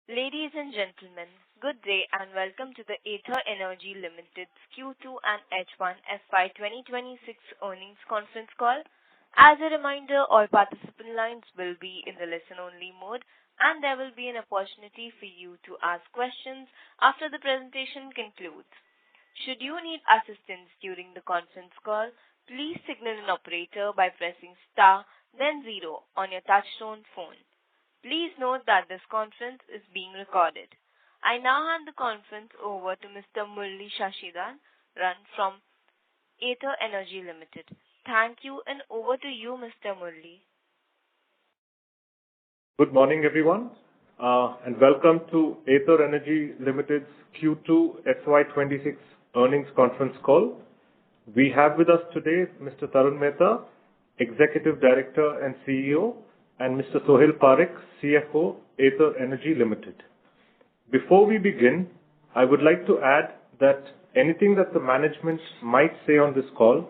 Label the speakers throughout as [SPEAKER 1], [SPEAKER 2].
[SPEAKER 1] Ladies and gentlemen, good day and welcome to the Ather Energy Limited's Q2 and H1 FY26 earnings conference call. As a reminder, all participant lines will be in the listen-only mode, and there will be an opportunity for you to ask questions after the presentation concludes. Should you need assistance during the conference call, please signal an operator by pressing star, then 0 on your touchtone phone. Please note that this conference is being recorded. I now hand the conference over to Mr. Murli Shashidan from Ather Energy Limited. Thank you, and over to you, Mr. Murli.
[SPEAKER 2] Good morning, everyone, and welcome to Ather Energy Limited's Q2 FY26 earnings conference call. We have with us today Mr. Tarun Mehta, Executive Director and CEO, and Mr. Sohail Parekh, CFO, Ather Energy Limited. Before we begin, I would like to add that anything that the management might say on this call,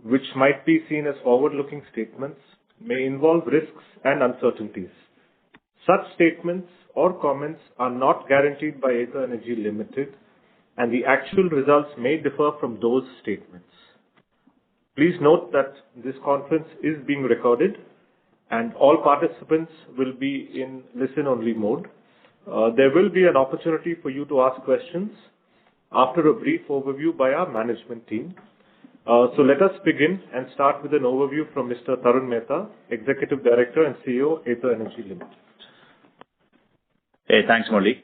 [SPEAKER 2] which might be seen as forward-looking statements, may involve risks and uncertainties. Such statements or comments are not guaranteed by Ather Energy Limited, and the actual results may differ from those statements. Please note that this conference is being recorded, and all participants will be in listen-only mode. There will be an opportunity for you to ask questions after a brief overview by our management team. So let us begin and start with an overview from Mr. Tarun Mehta, Executive Director and CEO, Ather Energy Limited.
[SPEAKER 3] Hey, thanks, Murli.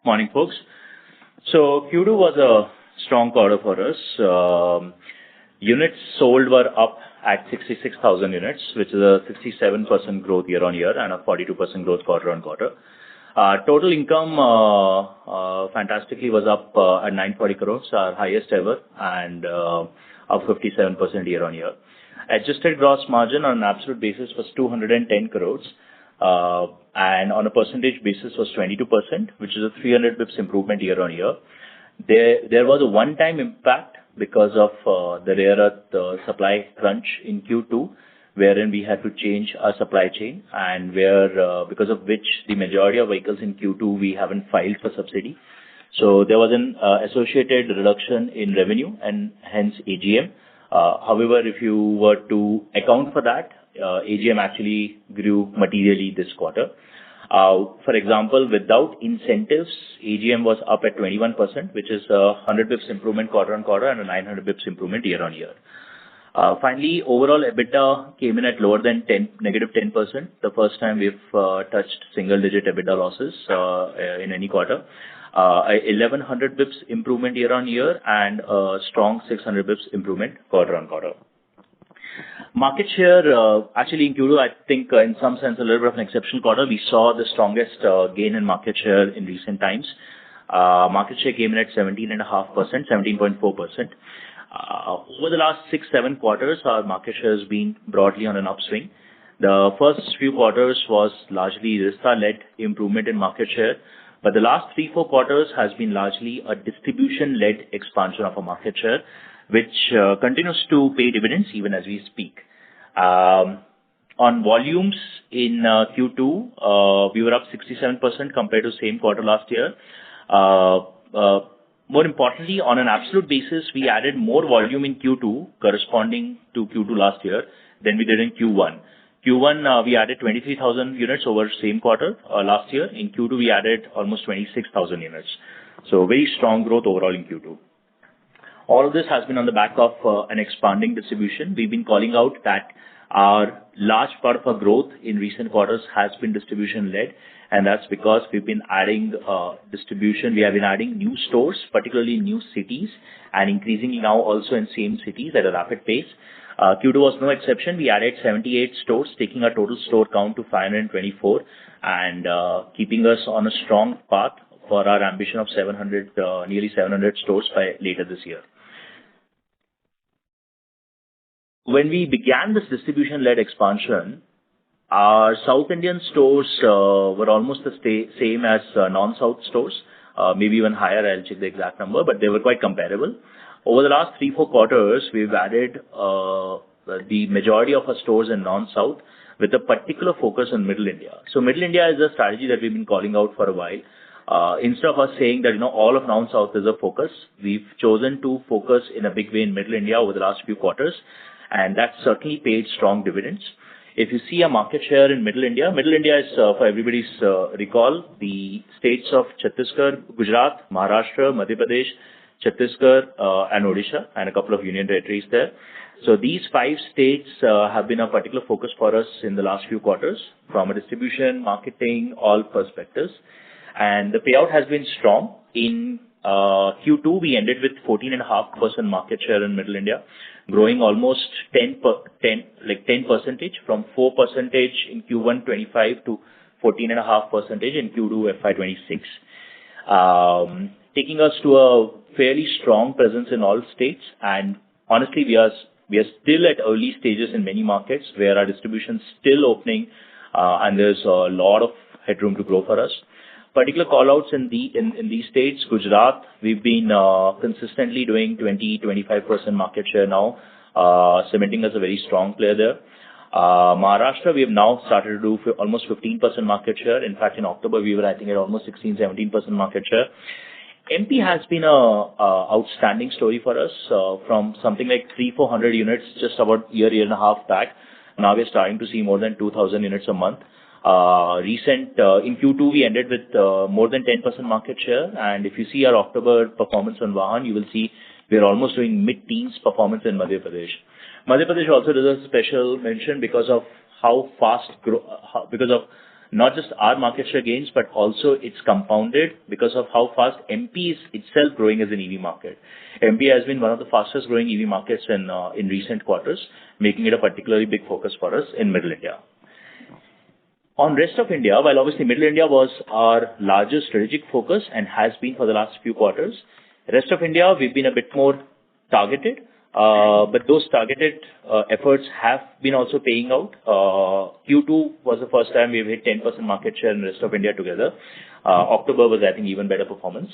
[SPEAKER 3] Morning, folks. So Q2 was a strong quarter for us. Units sold were up at 66,000 units, which is a 67% growth year-on-year and a 42% growth quarter-on-quarter. Total income fantastically was up at 940 crores, our highest ever, and up 57% year-on-year. Adjusted gross margin on an absolute basis was 210 crores, and on a percentage basis was 22%, which is a 300 bips improvement year-on-year. There was a one-time impact because of the rare earth supply crunch in Q2, wherein we had to change our supply chain, and because of which the majority of vehicles in Q2 we haven't filed for subsidy. So there was an associated reduction in revenue and hence AGM. However, if you were to account for that, AGM actually grew materially this quarter. For example, without incentives, AGM was up at 21%, which is a 100 bips improvement quarter-on-quarter and a 900 bips improvement year-on-year. Finally, overall EBITDA came in at lower than negative 10%, the first time we've touched single-digit EBITDA losses in any quarter. 1100 bips improvement year-on-year and a strong 600 bips improvement quarter-on-quarter. Market share, actually in Q2, I think in some sense a little bit of an exceptional quarter. We saw the strongest gain in market share in recent times. Market share came in at 17.5%, 17.4%. Over the last 6-7 quarters, our market share has been broadly on an upswing. The first few quarters was largely Rizta-led improvement in market share, but the last 3-4 quarters has been largely a distribution-led expansion of our market share, which continues to pay dividends even as we speak. On volumes in Q2, we were up 67% compared to the same quarter last year. More importantly, on an absolute basis, we added more volume in Q2 corresponding to Q2 last year than we did in Q1. Q1, we added 23,000 units over the same quarter last year. In Q2, we added almost 26,000 units. So very strong growth overall in Q2. All of this has been on the back of an expanding distribution. We've been calling out that our large part of our growth in recent quarters has been distribution-led, and that's because we've been adding distribution. We have been adding new stores, particularly in new cities, and increasingly now also in same cities at a rapid pace. Q2 was no exception. We added 78 stores, taking our total store count to 524 and keeping us on a strong path for our ambition of nearly 700 stores by later this year. When we began this distribution-led expansion, our South Indian stores were almost the same as non-South stores, maybe even higher. I'll check the exact number, but they were quite comparable. Over the last 3-4 quarters, we've added the majority of our stores in non-South, with a particular focus on Middle India. So Middle India is a strategy that we've been calling out for a while. Instead of us saying that, all of non-South is a focus, we've chosen to focus in a big way in Middle India over the last few quarters, and that certainly paid strong dividends. If you see a market share in Middle India is, for everybody's recall, the states of Chhattisgarh, Gujarat, Maharashtra, Madhya Pradesh, Chhattisgarh, and Odisha, and a couple of union territories there. So these 5 states have been a particular focus for us in the last few quarters from a distribution, marketing, all perspectives. And the payout has been strong. In Q2, we ended with 14.5% market share in Middle India, growing almost 10% from 4% in Q1 25 to 14.5% in Q2 FY26, taking us to a fairly strong presence in all states. And honestly, we are still at early stages in many markets where our distribution is still opening, and there's a lot of headroom to grow for us. Particular call-outs in these states, Gujarat, we've been consistently doing 20-25% market share now, cementing as a very strong player there. Maharashtra, we have now started to do almost 15% market share. In fact, in October, we were, I think, at almost 16-17% market share. MP has been a outstanding story for us, from something like 300-400 units just about a year and a half back. Now we're starting to see more than 2,000 units a month. In Q2, we ended with more than 10% market share. And if you see our October performance on Vahan, you will see we're almost doing mid-teens performance in Madhya Pradesh. Madhya Pradesh also does a special mention because of how fast because of not just our market share gains, but also it's compounded because of how fast MP is itself growing as an EV market. MP has been one of the fastest growing EV markets in recent quarters, making it a particularly big focus for us in Middle India. On rest of India, while obviously Middle India was our largest strategic focus and has been for the last few quarters, rest of India, we've been a bit more targeted, but those targeted efforts have been also paying out. Q2 was the first time we've hit 10% market share in the rest of India together. October was, I think, even better performance.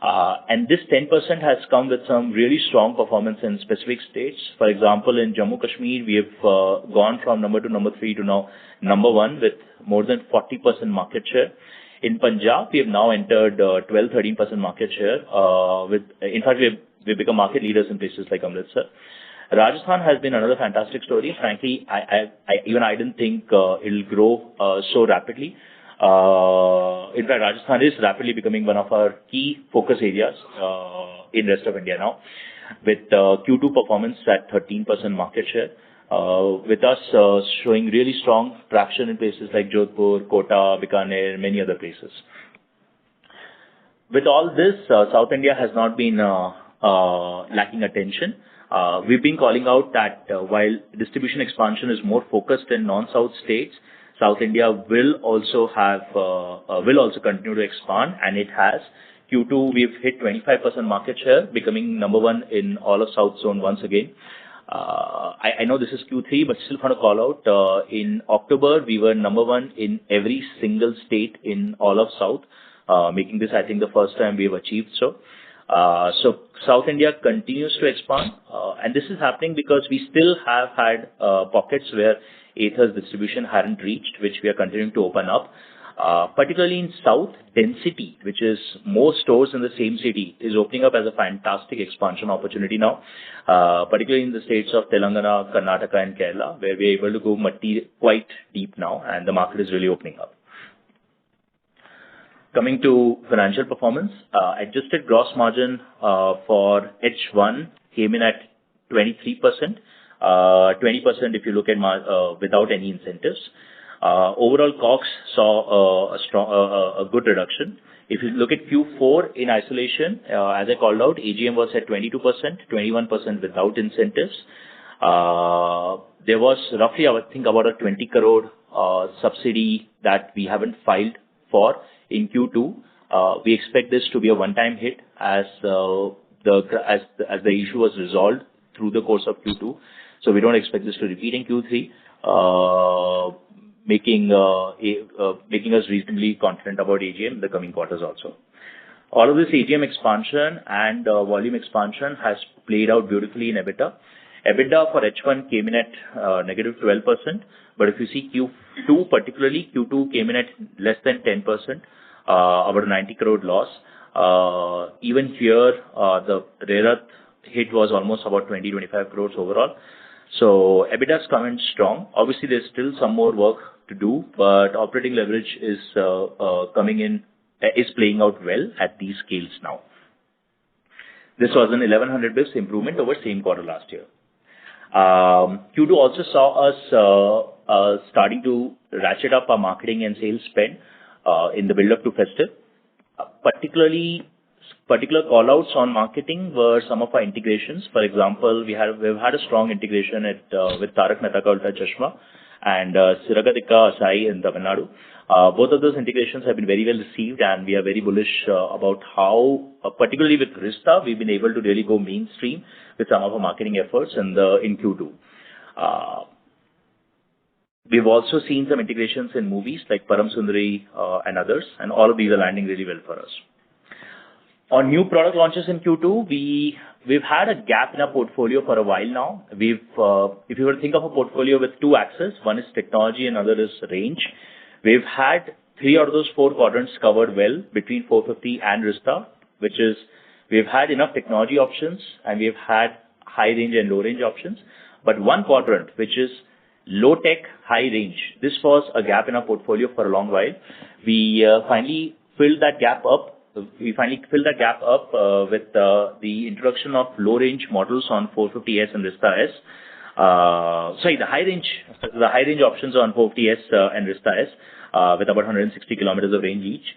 [SPEAKER 3] And this 10% has come with some really strong performance in specific states. For example, in Jammu Kashmir, we have gone from number 2 to number 3 to now number 1 with more than 40% market share. In Punjab, we have now entered 12-13% market share. In fact, we've become market leaders in places like Amritsar. Rajasthan has been another fantastic story. Frankly, I didn't think it'll grow so rapidly. In fact, Rajasthan is rapidly becoming one of our key focus areas in rest of India now, with Q2 performance at 13% market share, with us showing really strong traction in places like Jodhpur, Kota, Bikaner, many other places. With all this, South India has not been lacking attention. We've been calling out that while distribution expansion is more focused in non-South states, South India will also continue to expand, and it has. Q2, we've hit 25% market share, becoming number 1 in all of South Zone once again. I know this is Q3, but still want to call out, in October, we were number 1 in every single state in all of South, making this, I think, the first time we have achieved so. So South India continues to expand, and this is happening because we still have had pockets where Ather's distribution hadn't reached, which we are continuing to open up. Particularly in South, density, which is more stores in the same city, is opening up as a fantastic expansion opportunity now, particularly in the states of Telangana, Karnataka, and Kerala, where we are able to go quite deep now, and the market is really opening up. Coming to financial performance, adjusted gross margin for H1 came in at 23%, 20% if you look at without any incentives. Overall, COGS saw a good reduction. If you look at Q4 in isolation, as I called out, AGM was at 22%, 21% without incentives. There was roughly, I think, about a 20 crore subsidy that we haven't filed for in Q2. We expect this to be a one-time hit as the issue was resolved through the course of Q2. So we don't expect this to repeat in Q3, making us reasonably confident about AGM in the coming quarters also. All of this AGM expansion and volume expansion has played out beautifully in EBITDA. EBITDA for H1 came in at negative 12%, but if you see Q2 particularly, Q2 came in at less than 10%, about a 90 crore loss. Even here, the rare earth hit was almost about 20-25 crores overall. So EBITDA's come in strong. Obviously, there's still some more work to do, but operating leverage is playing out well at these scales now. This was an 1,100 bps improvement over same quarter last year. Q2 also saw us starting to ratchet up our marketing and sales spend in the build-up to festive. Particular call-outs on marketing were some of our integrations. For example, we've had a strong integration with Tarak Mehta Ka Ulta Chashma and Siragadika Asai in Tamil Nadu. Both of those integrations have been very well received, and we are very bullish about how, particularly with Rista, we've been able to really go mainstream with some of our marketing efforts in Q2. We've also seen some integrations in movies like Param Sundari and others, and all of these are landing really well for us. On new product launches in Q2, we've had a gap in our portfolio for a while now. If you were to think of a portfolio with two axes, one is technology and other is range. We've had 3 out of those 4 quadrants covered well between 450 and Rista, which is we've had enough technology options and we've had high range and low range options. But one quadrant, which is low tech, high range, this was a gap in our portfolio for a long while. We finally filled that gap up. With the introduction of low range models on 450S and Rista S. The high range options on 450S and Rista S with about 160 kilometers of range each.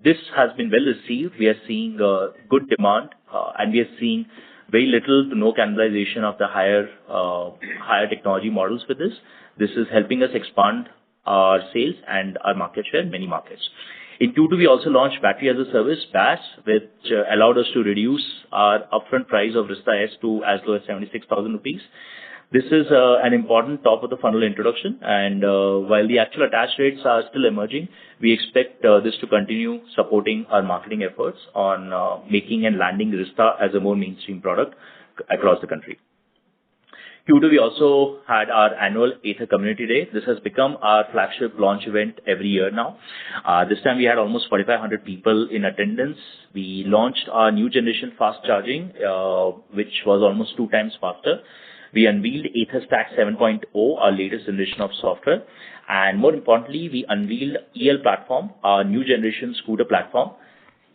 [SPEAKER 3] This has been well received. We are seeing good demand, and we are seeing very little to no cannibalization of the higher technology models with this. This is helping us expand our sales and our market share in many markets. In Q2, we also launched Battery as a Service, BaaS, which allowed us to reduce our upfront price of Rista S to as low as 76,000 rupees. This is an important top of the funnel introduction, and while the actual attach rates are still emerging, we expect this to continue supporting our marketing efforts on making and landing Rista as a more mainstream product across the country. Q2, we also had our annual Ather Community Day. This has become our flagship launch event every year now. This time we had almost 4,500 people in attendance. We launched our new generation fast charging, which was almost 2 times faster. We unveiled Ather Stack 7.0, our latest generation of software. And more importantly, we unveiled EL platform, our new generation scooter platform.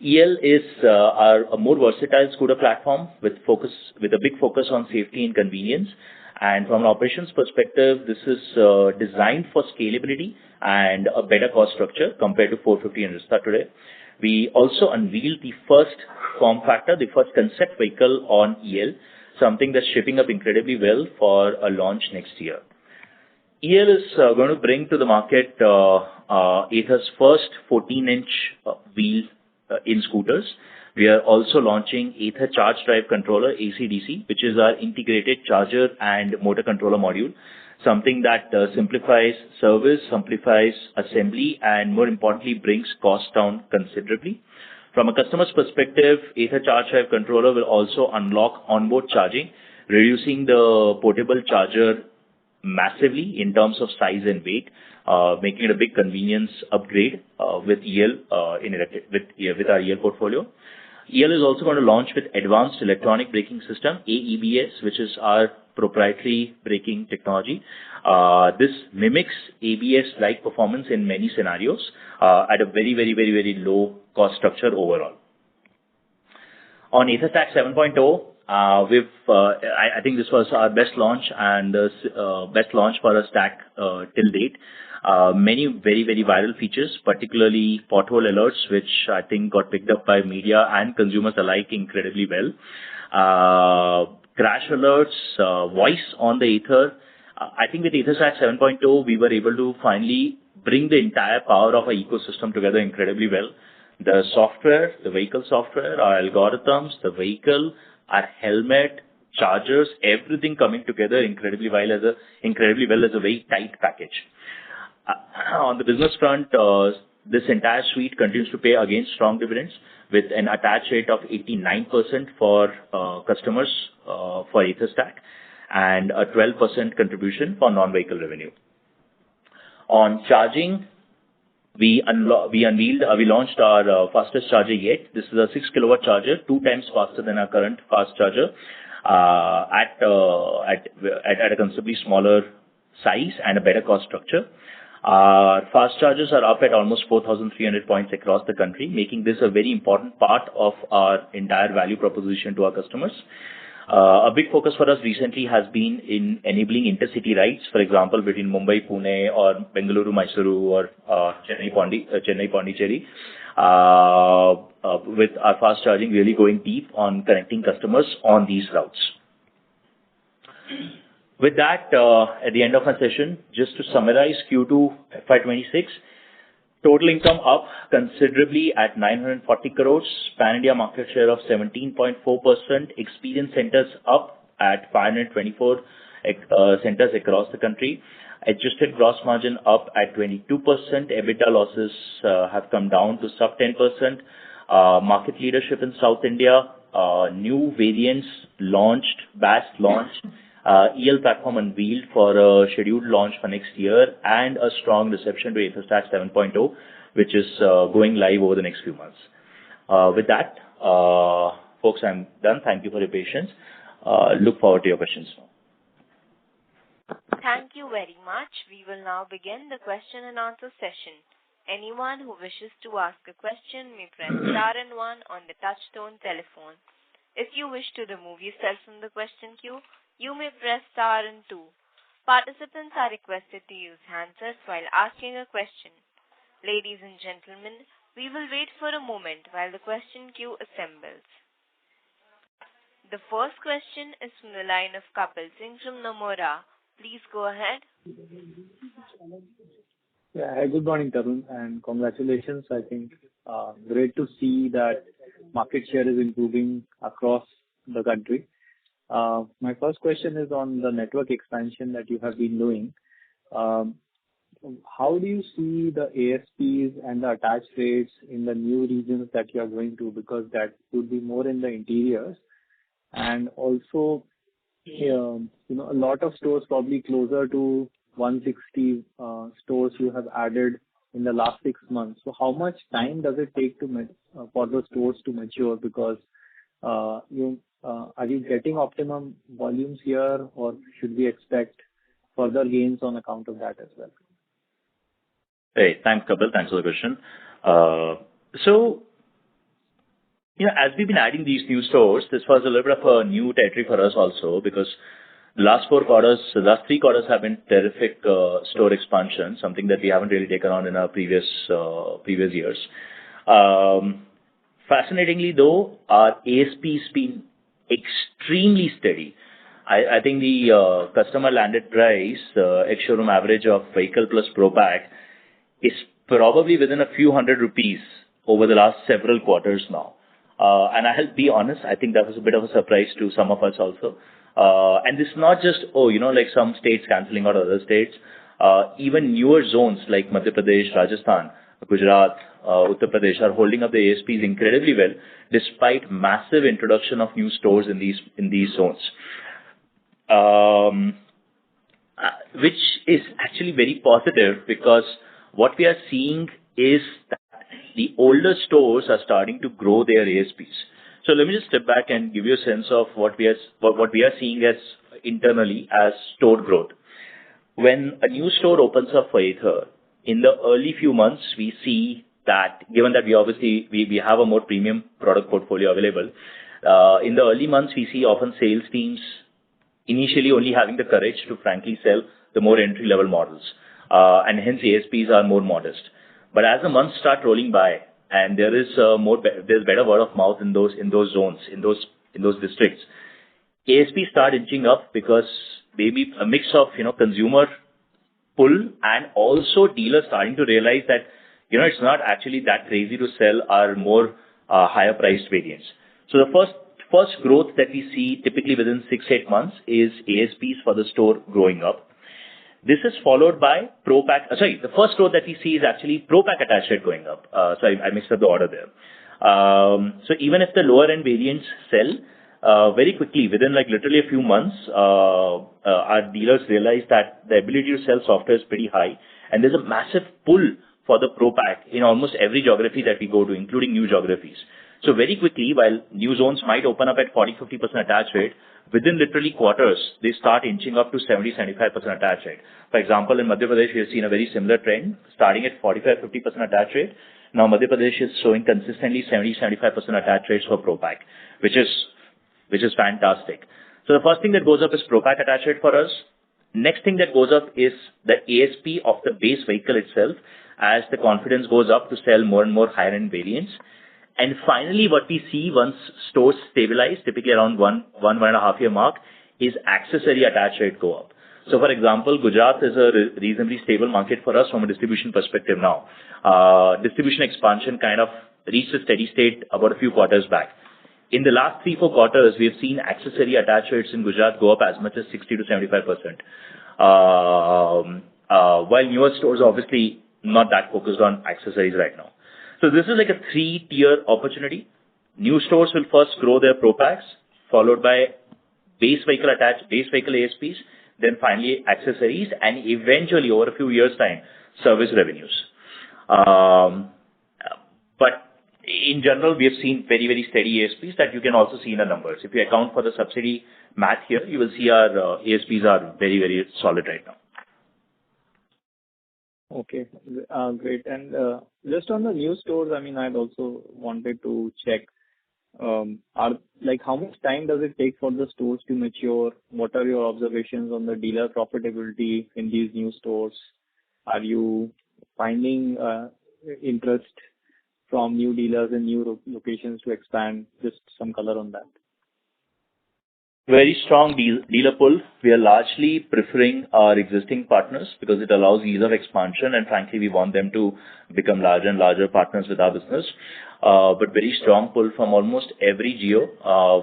[SPEAKER 3] EL is a more versatile scooter platform with a big focus on safety and convenience. And from an operations perspective, this is designed for scalability and a better cost structure compared to 450 and Rista today. We also unveiled the first form factor, the first concept vehicle on EL, something that's shaping up incredibly well for a launch next year. EL is going to bring to the market Ather's first 14-inch wheel in scooters. We are also launching Ather Charge Drive Controller, AC/DC, which is our integrated charger and motor controller module, something that simplifies service, simplifies assembly, and more importantly, brings costs down considerably. From a customer's perspective, Ather Charge Drive Controller will also unlock onboard charging, reducing the portable charger massively in terms of size and weight, making it a big convenience upgrade with EL with our EL portfolio. EL is also going to launch with Advanced Electronic Braking System, AEBS, which is our proprietary braking technology. This mimics ABS-like performance in many scenarios at a very, very, very, very low cost structure overall. On Ather Stack 7.0, I think this was our best launch and best launch for a stack till date. Many very, very viral features, particularly pothole alerts, which I think got picked up by media and consumers alike incredibly well. Crash alerts, voice on the Ather. I think with Ather Stack 7.0, we were able to finally bring the entire power of our ecosystem together incredibly well. The software, the vehicle software, our algorithms, the vehicle, our helmet, chargers, everything coming together incredibly well as a very tight package. On the business front, this entire suite continues to pay again strong dividends with an attach rate of 89% for customers for Ather Stack and a 12% contribution for non-vehicle revenue. On charging, we launched our fastest charger yet. This is a 6 kilowatt charger, 2 times faster than our current fast charger, at a considerably smaller size and a better cost structure. Our fast chargers are up at almost 4,300 points across the country, making this a very important part of our entire value proposition to our customers. A big focus for us recently has been in enabling intercity rides, for example, between Mumbai, Pune, or Bengaluru, Mysuru, or Chennai, Pondicherry, with our fast charging really going deep on connecting customers on these routes. With that, at the end of my session, just to summarize Q2 FY26, total income up considerably at 940 crores, pan-India market share of 17.4%, experience centers up at 524 centers across the country, adjusted gross margin up at 22%, EBITDA losses have come down to sub 10%, market leadership in South India, new variants launched, BAS launched, EL platform unveiled for a scheduled launch for next year, and a strong reception to Ather Stack 7.0, which is going live over the next few months. With that, folks, I'm done. Thank you for your patience. Look forward to your questions now.
[SPEAKER 1] Thank you very much. We will now begin the question and answer session. Anyone who wishes to ask a question may press star and 1 on the touchtone telephone. If you wish to remove yourself from the question queue, you may press star and 2. Participants are requested to use handsets while asking a question. Ladies and gentlemen, we will wait for a moment while the question queue assembles. The first question is from the line of Kapil Singh from Nomura. Please go ahead.
[SPEAKER 4] Yeah, hi, good morning, Tarun, and congratulations. I think great to see that market share is improving across the country. My first question is on the network expansion that you have been doing. How do you see the ASPs and the attach rates in the new regions that you are going to? Because that would be more in the interiors. And also, a lot of stores probably closer to 160 stores you have added in the last 6 months. So how much time does it take for the stores to mature? Because are you getting optimum volumes here, or should we expect further gains on account of that as well?
[SPEAKER 3] Hey, thanks, Kapil. Thanks for the question. As we've been adding these new stores, this was a little bit of a new territory for us also, because the last 3 quarters have been terrific store expansion, something that we haven't really taken on in our previous years. Fascinatingly, though, our ASP's been extremely steady. I think the customer landed price, ex-showroom average of vehicle plus Pro Pack, is probably within a few hundred rupees over the last several quarters now. And I'll be honest, I think that was a bit of a surprise to some of us also. And this is not just, like some states cancelling out other states. Even newer zones like Madhya Pradesh, Rajasthan, Gujarat, Uttar Pradesh are holding up the ASPs incredibly well, despite massive introduction of new stores in these zones. Which is actually very positive, because what we are seeing is that the older stores are starting to grow their ASPs. So let me just step back and give you a sense of what we are seeing as internally as store growth. When a new store opens up for Ather, in the early few months, we see that, given that we have a more premium product portfolio available, in the early months, we see often sales teams initially only having the courage to frankly sell the more entry-level models, and hence ASPs are more modest. But as the months start rolling by, and there's better word of mouth in those zones, in those districts, ASPs start inching up, because maybe a mix of consumer pull and also dealers starting to realize that it's not actually that crazy to sell our more higher priced variants. So the first growth that we see typically within 6-8 months is ASPs for the store growing up. This is followed by Pro Pack. The first growth that we see is actually Pro Pack attach rate going up. I mixed up the order there. So even if the lower end variants sell very quickly, within like literally a few months, our dealers realize that the ability to sell software is pretty high, and there's a massive pull for the Pro Pack in almost every geography that we go to, including new geographies. So very quickly, while new zones might open up at 40-50% attach rate, within literally quarters, they start inching up to 70-75% attach rate. For example, in Madhya Pradesh, we have seen a very similar trend, starting at 45-50% attach rate. Now, Madhya Pradesh is showing consistently 70-75% attach rates for Pro Pack, which is fantastic. So the first thing that goes up is Pro Pack attach rate for us. Next thing that goes up is the ASP of the base vehicle itself, as the confidence goes up to sell more and more higher-end variants. And finally, what we see once stores stabilize, typically around one and a half year mark, is accessory attach rate go up. So, for example, Gujarat is a reasonably stable market for us from a distribution perspective now. Distribution expansion kind of reached a steady state about a few quarters back. In the last 3-4 quarters, we have seen accessory attach rates in Gujarat go up as much as 60-75%. While newer stores are obviously not that focused on accessories right now. So this is like a 3-tier opportunity. New stores will first grow their Pro Packs, followed by base vehicle ASPs, then finally accessories, and eventually over a few years' time, service revenues. But in general, we have seen very, very steady ASPs that you can also see in the numbers. If you account for the subsidy math here, you will see our ASPs are very, very solid right now.
[SPEAKER 4] Okay, great. And just on the new stores, I mean, I'd also wanted to check, how much time does it take for the stores to mature? What are your observations on the dealer profitability in these new stores? Are you finding interest from new dealers in new locations to expand? Just some color on that.
[SPEAKER 3] Very strong dealer pull. We are largely preferring our existing partners because it allows ease of expansion, and frankly, we want them to become larger and larger partners with our business. But very strong pull from almost every geo.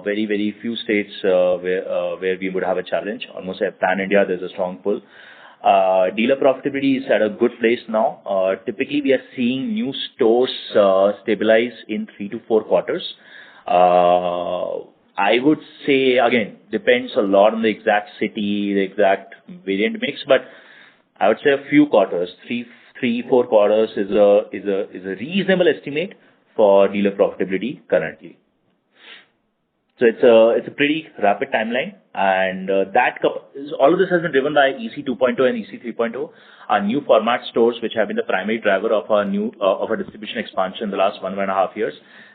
[SPEAKER 3] Very, very few states where we would have a challenge. Almost pan-India, there's a strong pull. Dealer profitability is at a good place now. Typically, we are seeing new stores stabilize in 3 to 4 quarters. I would say, again, depends a lot on the exact city, the exact variant mix, but I would say a few quarters, 3-4 quarters is a reasonable estimate for dealer profitability currently. So it's a pretty rapid timeline, and all of this has been driven by EC 2.0 and EC 3.0, our new format stores, which have been the primary driver of our distribution expansion in the last 1.5 years.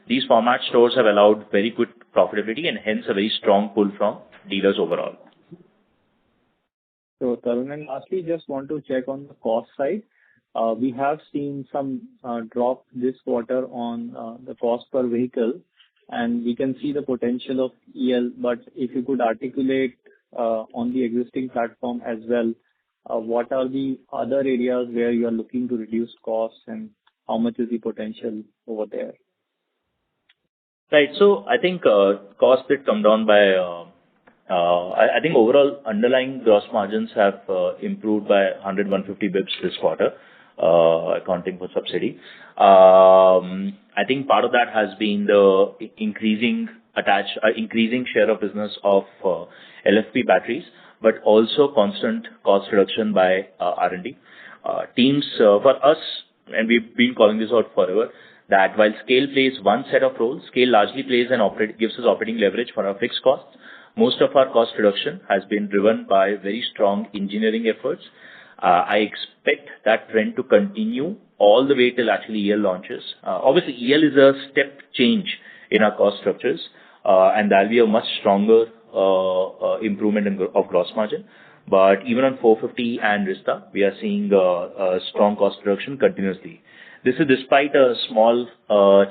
[SPEAKER 3] These format stores have allowed very good profitability and hence a very strong pull from dealers overall.
[SPEAKER 4] So, Tarun, and lastly, just want to check on the cost side. We have seen some drop this quarter on the cost per vehicle, and we can see the potential of EL, but if you could articulate on the existing platform as well, what are the other areas where you are looking to reduce costs and how much is the potential over there?
[SPEAKER 3] Right. So I think cost did come down by, I think overall underlying gross margins have improved by 100-150 bips this quarter, accounting for subsidy. I think part of that has been the increasing share of business of LFP batteries, but also constant cost reduction by R&D. Teams for us, and we've been calling this out forever, that while scale plays one set of roles, scale largely gives us operating leverage for our fixed costs. Most of our cost reduction has been driven by very strong engineering efforts. I expect that trend to continue all the way till actually EL launches. Obviously, EL is a step change in our cost structures, and that'll be a much stronger improvement of gross margin. But even on 450 and Vista, we are seeing a strong cost reduction continuously. This is despite a small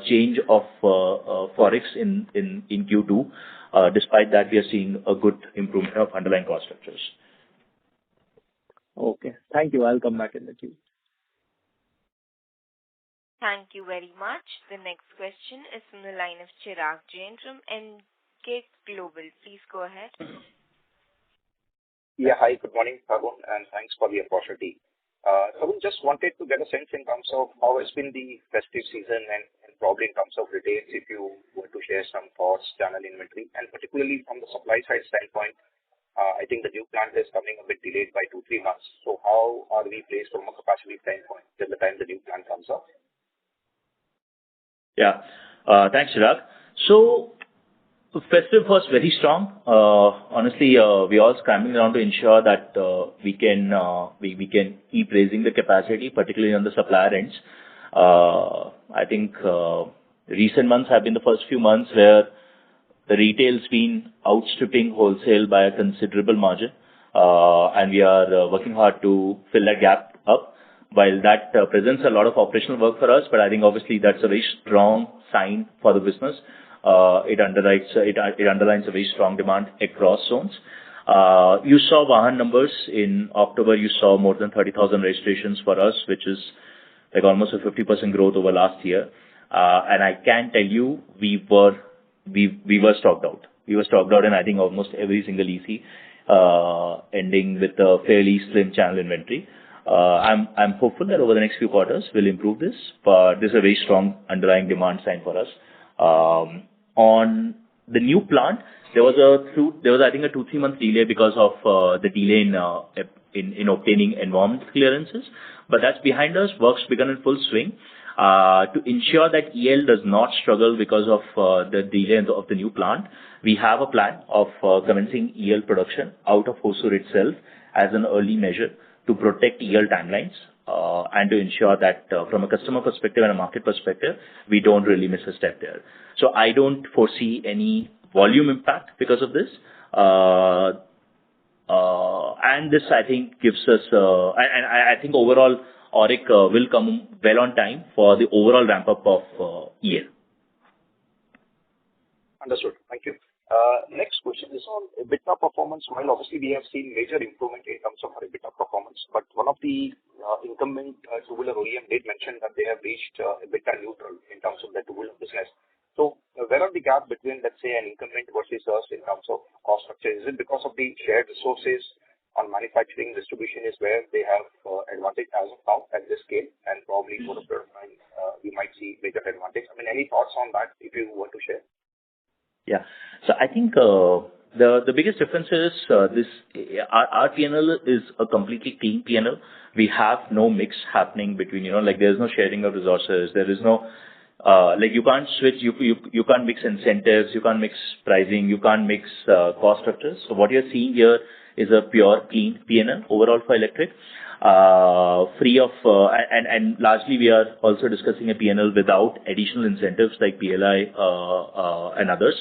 [SPEAKER 3] change of forex in Q2. Despite that, we are seeing a good improvement of underlying cost structures.
[SPEAKER 4] Okay. Thank you. I'll come back in the queue.
[SPEAKER 1] Thank you very much. The next question is from the line of Chirag Jain from NK Global. Please go ahead.
[SPEAKER 5] Yeah, hi, good morning, Tarun, and thanks for the opportunity. Tarun, just wanted to get a sense in terms of how has been the festive season and probably in terms of retails, if you were to share some thoughts, channel inventory, and particularly from the supply side standpoint, I think the new plant is coming a bit delayed by 2-3 months. So how are we placed from a capacity standpoint till the time the new plant comes up?
[SPEAKER 3] Yeah. Thanks, Chirag. So festive was very strong. Honestly, we all scrambling around to ensure that we can keep raising the capacity, particularly on the supplier ends. I think recent months have been the first few months where the retail's been outstripping wholesale by a considerable margin, and we are working hard to fill that gap up. While that presents a lot of operational work for us, but I think obviously that's a very strong sign for the business. It underlines a very strong demand across zones. You saw Vahan numbers in October. You saw more than 30,000 registrations for us, which is like almost a 50% growth over last year. And I can tell you, we were stocked out. We were stocked out, and I think almost every single EC, ending with a fairly slim channel inventory. I'm hopeful that over the next few quarters we'll improve this, but this is a very strong underlying demand sign for us. On the new plant, there was I think a 2-3 month delay because of the delay in obtaining environmental clearances, but that's behind us. Work's begun in full swing. To ensure that EL does not struggle because of the delay of the new plant, we have a plan of commencing EL production out of Hosur itself as an early measure to protect EL timelines and to ensure that from a customer perspective and a market perspective, we don't really miss a step there. So I don't foresee any volume impact because of this. And this, I think, gives us, and I think overall, Auric will come well on time for the overall ramp-up of EL.
[SPEAKER 5] Understood. Thank you. Next question is on EBITDA performance. While obviously we have seen major improvement in terms of our EBITDA performance, but one of the incumbent two-wheeler OEM did mention that they have reached EBITDA neutral in terms of their two-wheeler business. So where are the gap between, let's say, an incumbent versus us in terms of cost structure? Is it because of the shared resources on manufacturing distribution is where they have advantage as of now at this scale, and probably for the third time we might see bigger advantage? I mean, any thoughts on that if you want to share?
[SPEAKER 3] Yeah. So I think the biggest difference is our P&L is a completely clean P&L. We have no mix happening between, like there's no sharing of resources. There is no, like you can't switch, you can't mix incentives, you can't mix pricing, you can't mix cost structures. So what you're seeing here is a pure clean P&L overall for electric, free of, and largely we are also discussing a P&L without additional incentives like PLI and others.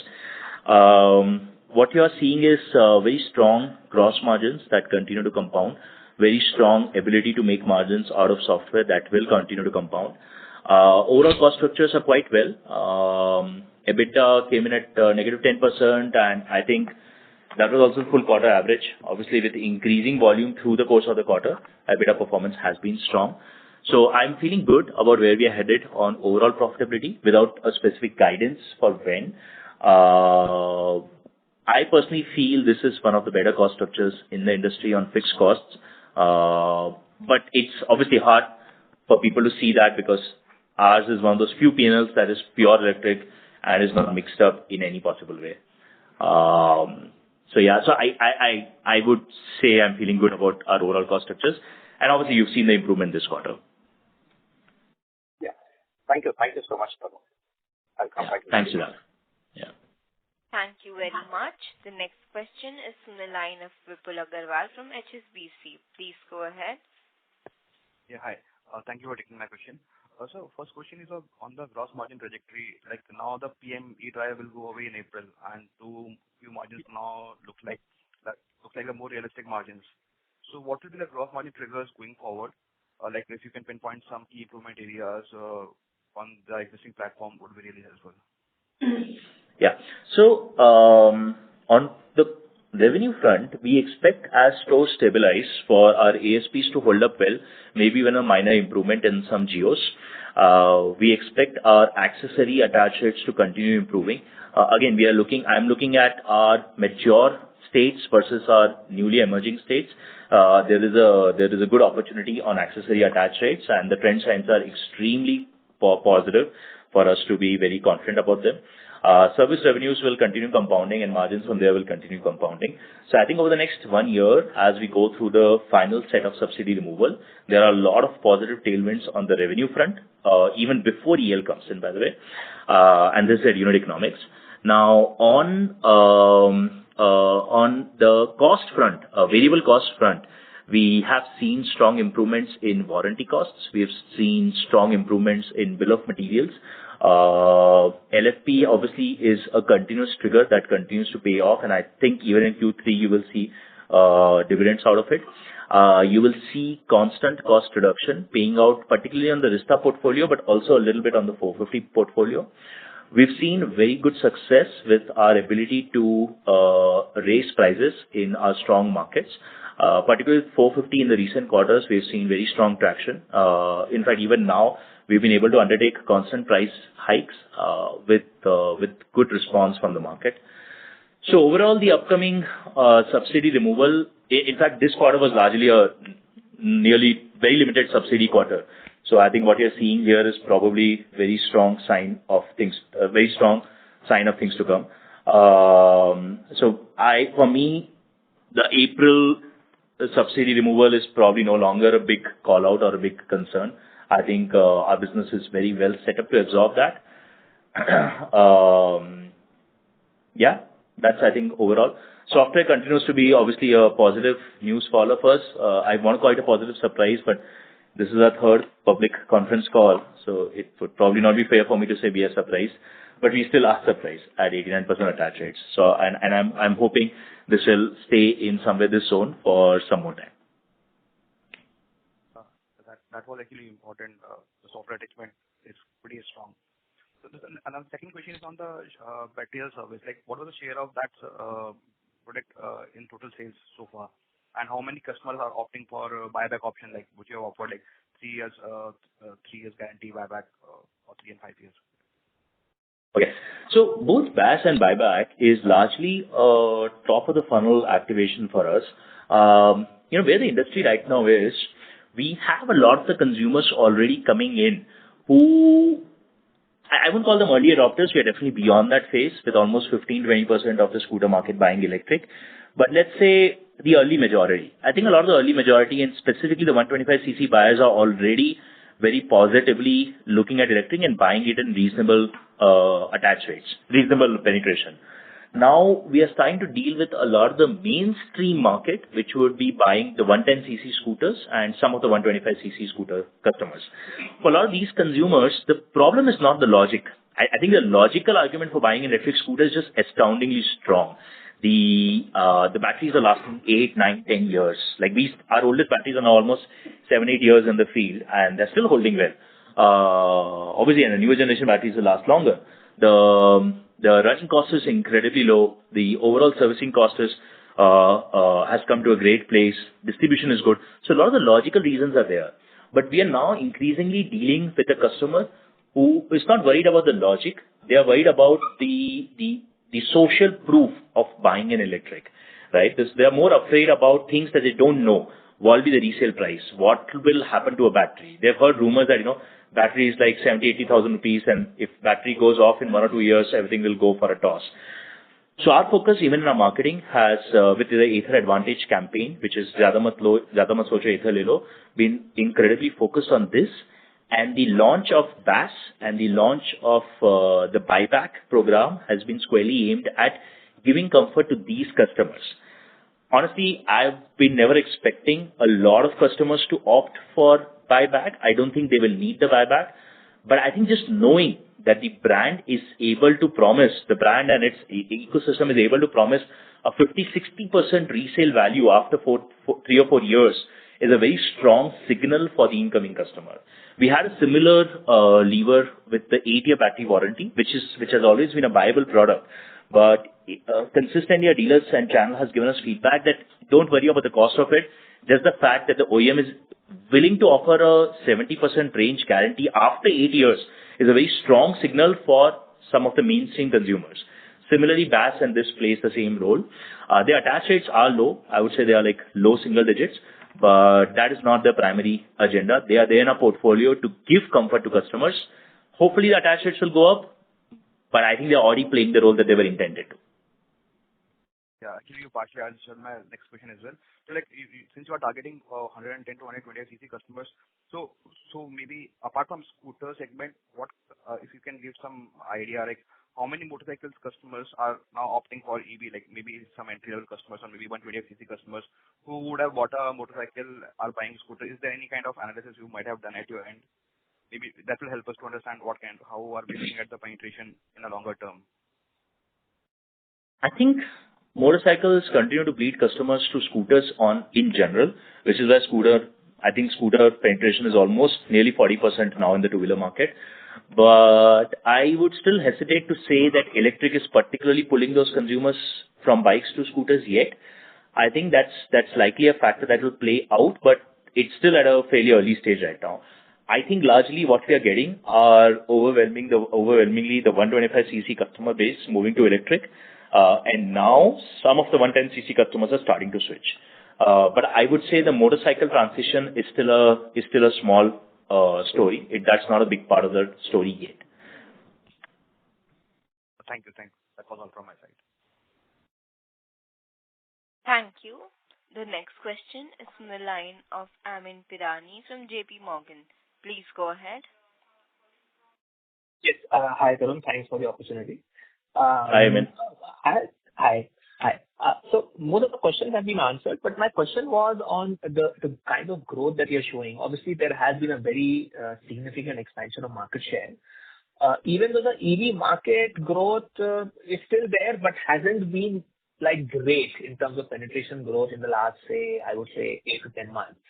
[SPEAKER 3] What you are seeing is very strong gross margins that continue to compound, very strong ability to make margins out of software that will continue to compound. Overall cost structures are quite well. EBITDA came in at negative 10%, and I think that was also full quarter average. Obviously, with increasing volume through the course of the quarter, EBITDA performance has been strong. So I'm feeling good about where we are headed on overall profitability without a specific guidance for when. I personally feel this is one of the better cost structures in the industry on fixed costs. But it's obviously hard for people to see that because ours is one of those few P&Ls that is pure electric and is not mixed up in any possible way. So yeah, so I would say I'm feeling good about our overall cost structures. And obviously, you've seen the improvement this quarter.
[SPEAKER 5] Yeah. Thank you. Thank you so much, Tarun. I'll come back.
[SPEAKER 3] Thanks, Chirag. Yeah.
[SPEAKER 1] Thank you very much. The next question is from the line of Vipul Agarwal from HSBC. Please go ahead.
[SPEAKER 6] Yeah, hi. Thank you for taking my question. So first question is on the gross margin trajectory. Like now the PM E-drive will go away in April, and few margins now look like the more realistic margins. So what will be the gross margin triggers going forward? Like if you can pinpoint some key improvement areas on the existing platform would be really helpful.
[SPEAKER 3] Yeah. So on the revenue front, we expect as stores stabilize for our ASPs to hold up well, maybe even a minor improvement in some geos. We expect our accessory attach rates to continue improving. Again, I'm looking at our mature states versus our newly emerging states, there is a good opportunity on accessory attach rates, and the trend signs are extremely positive for us to be very confident about them. Service revenues will continue compounding, and margins from there will continue compounding. So I think over the next 1 year, as we go through the final set of subsidy removal, there are a lot of positive tailwinds on the revenue front, even before EL comes in, by the way. And this is at unit economics. Now, on the cost front, variable cost front, we have seen strong improvements in warranty costs. We have seen strong improvements in bill of materials. LFP obviously is a continuous trigger that continues to pay off, and I think even in Q3 you will see dividends out of it. You will see constant cost reduction paying out, particularly on the Rista portfolio, but also a little bit on the 450 portfolio. We've seen very good success with our ability to raise prices in our strong markets. Particularly 450 in the recent quarters, we've seen very strong traction. In fact, even now, we've been able to undertake constant price hikes with good response from the market. So overall, the upcoming subsidy removal, in fact, this quarter was largely a nearly very limited subsidy quarter. So I think what you're seeing here is probably very strong sign of things, a very strong sign of things to come. For me, the April subsidy removal is probably no longer a big call out or a big concern. I think our business is very well set up to absorb that. Yeah, that's, I think, overall. Software continues to be obviously a positive news for all of us. I want to call it a positive surprise, but this is our third public conference call, so it would probably not be fair for me to say we are surprised, but we still are surprised at 89% attach rates. So, and I'm hoping this will stay in somewhere this zone for some more time.
[SPEAKER 6] That was actually important. The software attachment is pretty strong. So and the second question is on the battery service. Like, what was the share of that product in total sales so far? And how many customers are opting for buyback option, like which you have offered, like 3 years guarantee buyback, or 3 and 5 years?
[SPEAKER 3] Okay. So both BaaS and buyback is largely top of the funnel activation for us. Where the industry right now is, we have a lot of the consumers already coming in who, I wouldn't call them early adopters. We are definitely beyond that phase with almost 15-20% of the scooter market buying electric. But let's say the early majority. I think a lot of the early majority, and specifically the 125cc buyers, are already very positively looking at electric and buying it in reasonable attach rates, reasonable penetration. Now we are starting to deal with a lot of the mainstream market, which would be buying the 110cc scooters and some of the 125cc scooter customers. For a lot of these consumers, the problem is not the logic. I think the logical argument for buying an electric scooter is just astoundingly strong. The batteries are lasting 8, 9, 10 years. Like our oldest batteries are now almost 7, 8 years in the field, and they're still holding well. Obviously, and the newer generation batteries will last longer. The running cost is incredibly low. The overall servicing cost has come to a great place. Distribution is good. So a lot of the logical reasons are there. But we are now increasingly dealing with a customer who is not worried about the logic. They are worried about the social proof of buying an electric, right? They are more afraid about things that they don't know. What will be the resale price? What will happen to a battery? They've heard rumors that, battery is like 70,000-80,000 rupees, and if battery goes off in 1 or 2 years, everything will go for a toss. So our focus, even in our marketing, has with the Ather Advantage campaign, which is Zyada Mat Socho Ather Le Lo, been incredibly focused on this. And the launch of BaaS and the launch of the buyback program has been squarely aimed at giving comfort to these customers. Honestly, I've been never expecting a lot of customers to opt for buyback. I don't think they will need the buyback. But I think just knowing that the brand is able to promise, the brand and its ecosystem is able to promise a 50-60% resale value after 3 or 4 years is a very strong signal for the incoming customer. We had a similar lever with the 8-year battery warranty, which has always been a viable product. But consistently, our dealers and channel has given us feedback that don't worry about the cost of it. Just the fact that the OEM is willing to offer a 70% range guarantee after 8 years is a very strong signal for some of the mainstream consumers. Similarly, BAS and this plays the same role. Their attach rates are low. I would say they are like low single digits, but that is not their primary agenda. They are there in a portfolio to give comfort to customers. Hopefully, the attach rates will go up, but I think they're already playing the role that they were intended to.
[SPEAKER 6] Yeah, actually, you partially answered my next question as well. So, like, since you are targeting 110 to 120 cc customers, so maybe apart from scooter segment, what if you can give some idea, like how many motorcycles customers are now opting for EV, like maybe some entry-level customers or maybe 120 cc customers who would have bought a motorcycle are buying scooter. Is there any kind of analysis you might have done at your end? Maybe that will help us to understand how are we looking at the penetration in a longer term.
[SPEAKER 3] I think motorcycles continue to bleed customers to scooters in general, which is why scooter penetration is almost nearly 40% now in the two-wheeler market. But I would still hesitate to say that electric is particularly pulling those consumers from bikes to scooters yet. I think that's likely a factor that will play out, but it's still at a fairly early stage right now. I think largely what we are getting are overwhelmingly the 125cc customer base moving to electric. And now some of the 110cc customers are starting to switch. But I would say the motorcycle transition is still a small story. That's not a big part of the story yet.
[SPEAKER 6] Thank you. That was all from my side.
[SPEAKER 1] Thank you. The next question is from the line of Amin Pirani from JP Morgan. Please go ahead.
[SPEAKER 7] Yes. Hi, Tarun. Thanks for the opportunity.
[SPEAKER 3] Hi, Amin.
[SPEAKER 7] Hi. So most of the questions have been answered, but my question was on the kind of growth that you're showing. Obviously, there has been a very significant expansion of market share. Even though the EV market growth is still there, but hasn't been like great in terms of penetration growth in the last, I would say 8 to 10 months.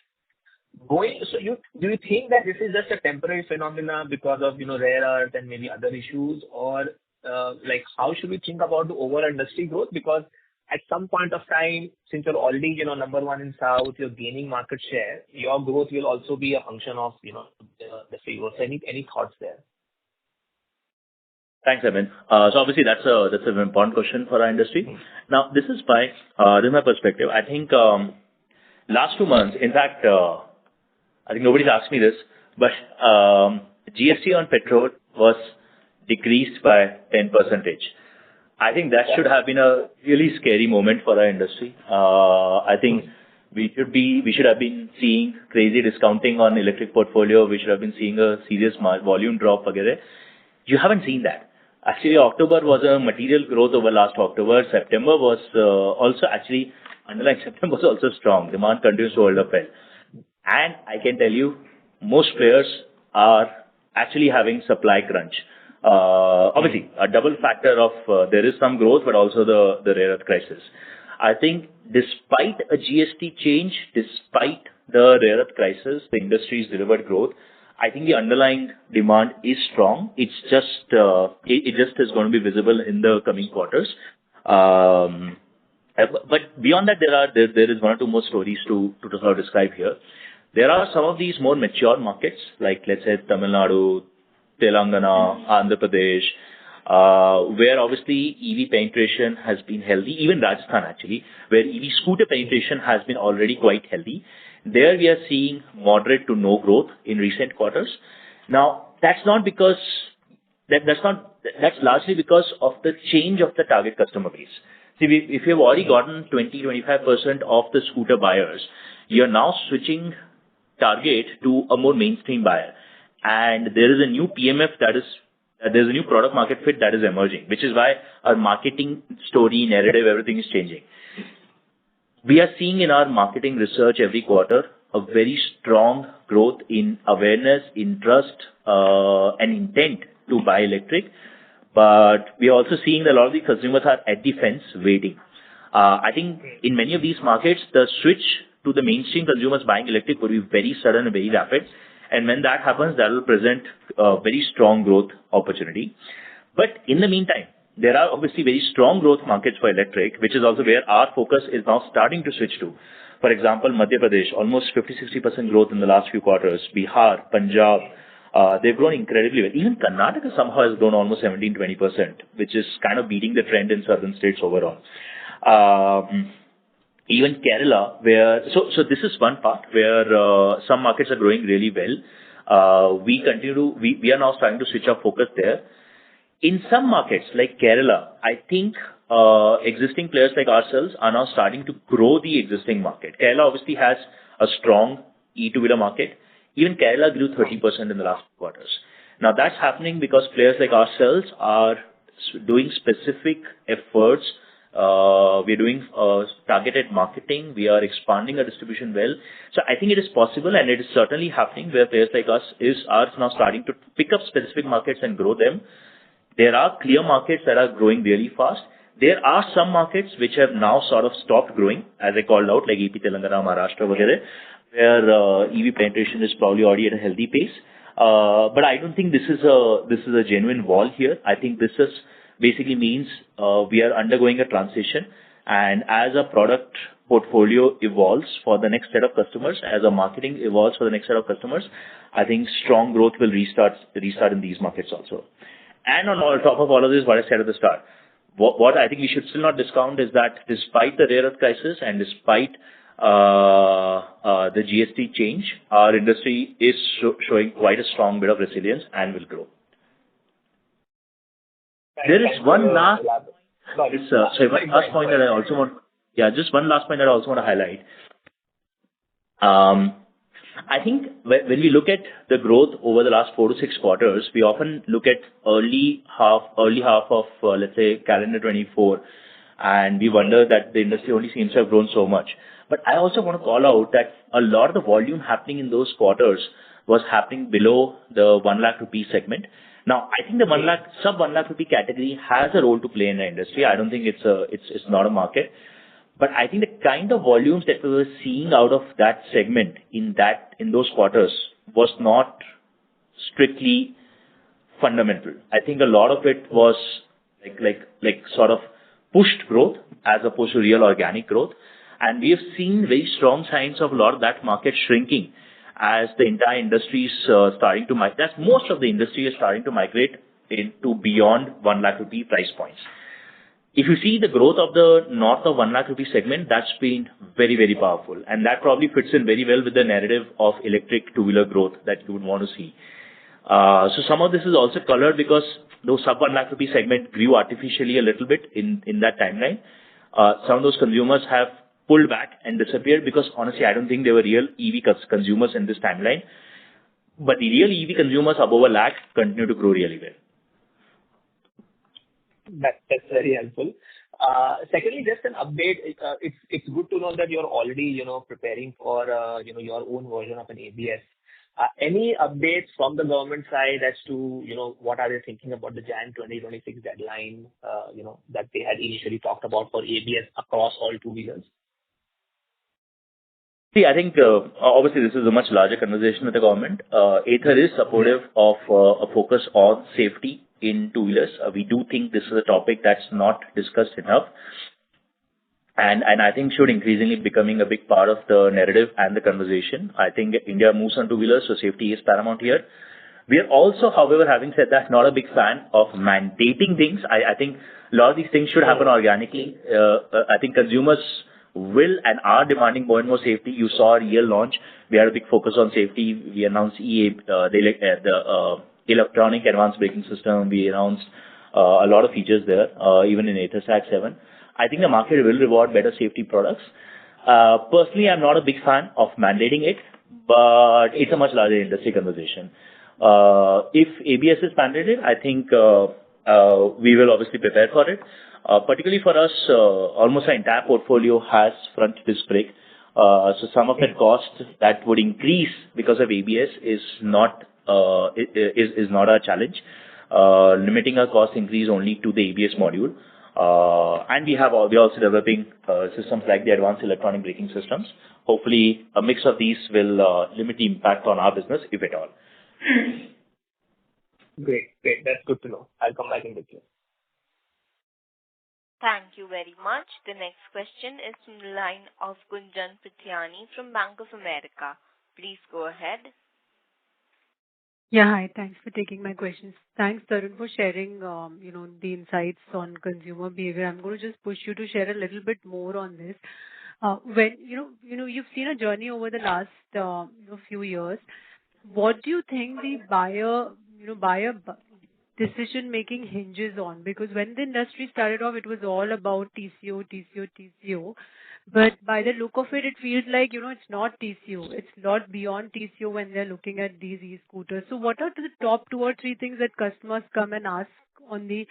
[SPEAKER 7] Do you think that this is just a temporary phenomena because of rare earth and maybe other issues, or how should we think about the overall industry growth? Because at some point of time, since you're already number one in South, you're gaining market share. Your growth will also be a function of the favor. So any thoughts there?
[SPEAKER 3] Thanks, Amin. So obviously that's an important question for our industry. Now this is my perspective. I think last 2 months, in fact, I think nobody's asked me this, but GST on petrol was decreased by 10%. I think that should have been a really scary moment for our industry. I think we should have been seeing crazy discounting on electric portfolio. We should have been seeing a serious volume drop. Again. You haven't seen that. Actually, October was a material growth over last October. September was also actually, underlying September was also strong. Demand continues to hold up well. And I can tell you, most players are actually having supply crunch. Obviously, a double factor of there is some growth, but also the rare earth crisis. I think despite a GST change, despite the rare earth crisis, the industry's delivered growth. I think the underlying demand is strong. It's just it is going to be visible in the coming quarters. But beyond that, there is one or two more stories to sort of describe here. There are some of these more mature markets, like let's say Tamil Nadu, Telangana, Andhra Pradesh, where obviously EV penetration has been healthy. Even Rajasthan actually, where EV scooter penetration has been already quite healthy. There we are seeing moderate to no growth in recent quarters. Now that's largely because of the change of the target customer base. See, if you've already gotten 20-25% of the scooter buyers, you're now switching target to a more mainstream buyer. And there is a new PMF there's a new product market fit that is emerging, which is why our marketing story, narrative, everything is changing. We are seeing in our marketing research every quarter a very strong growth in awareness, interest, and intent to buy electric. But we are also seeing that a lot of the consumers are at the fence waiting. I think in many of these markets, the switch to the mainstream consumers buying electric will be very sudden and very rapid. And when that happens, that will present a very strong growth opportunity. But in the meantime, there are obviously very strong growth markets for electric, which is also where our focus is now starting to switch to. For example, Madhya Pradesh, almost 50-60% growth in the last few quarters. Bihar, Punjab, They've grown incredibly well. Even Karnataka somehow has grown almost 17-20%, which is kind of beating the trend in southern states overall. Even Kerala, so this is one part where some markets are growing really well. We are now starting to switch our focus there. In some markets like Kerala, I think existing players like ourselves are now starting to grow the existing market. Kerala obviously has a strong e-two-wheeler market. Even Kerala grew 30% in the last quarters. Now that's happening because players like ourselves are doing specific efforts. We're doing targeted marketing. We are expanding our distribution well. So I think it is possible, and it is certainly happening where players like us are now starting to pick up specific markets and grow them. There are clear markets that are growing really fast. There are some markets which have now sort of stopped growing, as I called out, like AP, Telangana, Maharashtra, where EV penetration is probably already at a healthy pace. But I don't think this is a genuine wall here. I think this basically means we are undergoing a transition, and as our product portfolio evolves for the next set of customers, as our marketing evolves for the next set of customers, I think strong growth will restart in these markets also. And on top of all of this, what I said at the start, what I think we should still not discount is that despite the rare earth crisis and despite the GST change, our industry is showing quite a strong bit of resilience and will grow. There is one last point that I also want. Yeah, just one last point that I also want to highlight. I think when we look at the growth over the last 4 to 6 quarters, we often look at early half of let's say calendar 24, and we wonder that the industry only seems to have grown so much. But I also want to call out that a lot of the volume happening in those quarters was happening below the 1 lakh rupee segment. Now, I think the sub 1 lakh rupee category has a role to play in the industry. I don't think it's not a market. But I think the kind of volumes that we were seeing out of that segment in those quarters was not strictly fundamental. I think a lot of it was like sort of pushed growth as opposed to real organic growth. And we have seen very strong signs of a lot of that market shrinking as the entire industry is starting to migrate. Most of the industry is starting to migrate into beyond 1 lakh rupee price points. If you see the growth of the north of 1 lakh rupee segment, that's been very, very powerful. And that probably fits in very well with the narrative of electric two-wheeler growth that you would want to see. So some of this is also colored because those sub 1 lakh rupee segment grew artificially a little bit in that timeline. Some of those consumers have pulled back and disappeared because honestly, I don't think they were real EV consumers in this timeline. But the real EV consumers above a lakh continue to grow really well.
[SPEAKER 7] That's very helpful. Secondly, just an update. It's good to know that you're already, preparing for, your own version of an ABS. Any updates from the government side as to, what are they thinking about the Jan 2026 deadline, that they had initially talked about for ABS across all two-wheelers?
[SPEAKER 3] See, I think obviously this is a much larger conversation with the government. Ather is supportive of a focus on safety in two-wheelers. We do think this is a topic that's not discussed enough, and I think should increasingly becoming a big part of the narrative and the conversation. I think India moves on two-wheelers, so safety is paramount here. We are also, however, having said that, not a big fan of mandating things. I think a lot of these things should happen organically. I think consumers will and are demanding more and more safety. You saw our year launch. We had a big focus on safety. We announced the electronic advanced braking system. We announced a lot of features there, even in Ather Stack 7. I think the market will reward better safety products. Personally, I'm not a big fan of mandating it, but it's a much larger industry conversation. If ABS is mandated, I think we will obviously prepare for it. Particularly for us, almost our entire portfolio has front disc brake. So some of that cost that would increase because of ABS is not a challenge. Limiting our cost increase only to the ABS module. And we're also developing systems like the advanced electronic braking systems. Hopefully, a mix of these will limit the impact on our business, if at all.
[SPEAKER 7] Great. That's good to know. I'll come back in with you.
[SPEAKER 1] Thank you very much. The next question is from the line of Gunjan Prithyani from Bank of America. Please go ahead.
[SPEAKER 8] Yeah, hi. Thanks for taking my questions. Thanks, Tarun, for sharing, the insights on consumer behavior. I'm going to just push you to share a little bit more on this. When you've seen a journey over the last few years. What do you think the buyer decision making hinges on? Because when the industry started off, it was all about TCO, TCO, TCO. But by the look of it, it feels like, it's not TCO. It's a lot beyond TCO when they're looking at these e-scooters. So what are the top two or three things that customers come and ask on the